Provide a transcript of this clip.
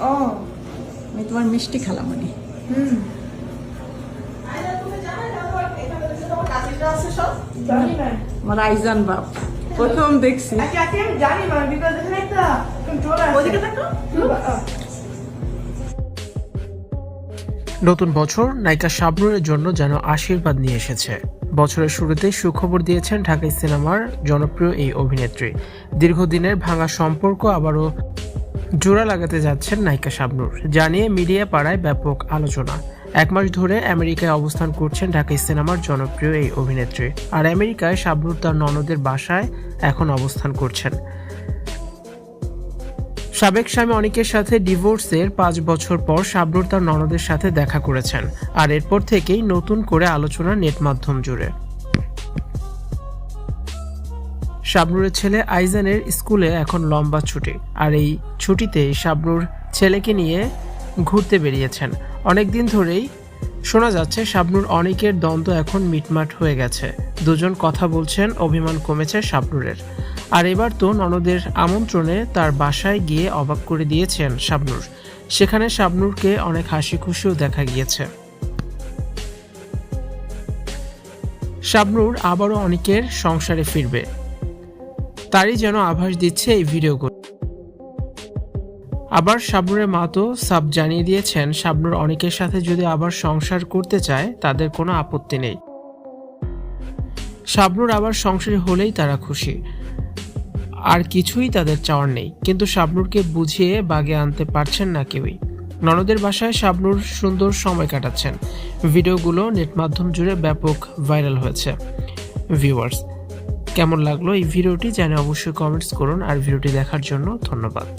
ও আমি তোমার মিষ্টি খালামণি। আমার আইজান বাপ প্রথম দেখছি। নতুন বছর নায়িকা শাবনূরের জন্য যেন আশীর্বাদ নিয়ে এসেছে। বছরের শুরুতে সুখবর দিয়েছেন ঢাকাই সিনেমার জনপ্রিয় এই অভিনেত্রী। দীর্ঘদিনের ভাঙা সম্পর্ক আবারও জোড়া লাগাতে যাচ্ছেন নায়িকা শাবনূর, জানিয়ে মিডিয়া পাড়ায় ব্যাপক আলোচনা। 1 মাস ধরে আমেরিকায় অবস্থান করছেন ঢাকাই সিনেমার জনপ্রিয় এই অভিনেত্রী। আর আমেরিকায় শাবনূর তার ননদের বাসায় এখন অবস্থান করছেন। সাবেক স্বামী অনিকের সাথে ডিভোর্সের 5 বছর পর শাবনূর তার ননদের সাথে দেখা করেছেন। আর এরপর থেকেই নতুন করে আলোচনা নেট মাধ্যম জুড়ে। শাবনূরের ছেলে আইজানের স্কুলে এখন লম্বা ছুটি, আর এই ছুটিতে শাবনূর ছেলেকে নিয়ে ঘুরতে বেরিয়েছেন। অনেকদিন ধরেই শোনা যাচ্ছে শাবনূর অনিকের দ্বন্দ্ব এখন মিটমাট হয়ে গেছে। দুজন কথা বলছেন, অভিমান কমেছে শাবনূরের। আর এবার তো ননদের আমন্ত্রণে তার বাসায় গিয়ে অবাক করে দিয়েছেন শাবনূর। সেখানে শাবনূরকে অনেক হাসি খুশিও দেখা গিয়েছে। শাবনূর আবারও অনিকের সংসারে ফিরবে, তারই যেন আভাস দিচ্ছে এই ভিডিওগুলো। আবার শাবনূরের মা তো সাব জানিয়ে দিয়েছেন, শাবনূর অনিকের সাথে যদি আবার সংসার করতে চায় তাদের কোনো আপত্তি নেই। শাবনূর আবার সংসারী হলেই তারা খুশি, আর কিছুই তাদের চাওয়ার নেই। কিন্তু শাবনূরকে বুঝিয়ে বাগে আনতে পারছেন না কেউই। ননদের বাসায় শাবনূর সুন্দর সময় কাটাচ্ছেন। ভিডিওগুলো নেট মাধ্যম জুড়ে ব্যাপক ভাইরাল হয়েছে। ভিউয়ার্স, কেমন লাগলো এই ভিডিওটি জানিয়ে অবশ্যই কমেন্টস করুন। আর ভিডিওটি দেখার জন্য ধন্যবাদ।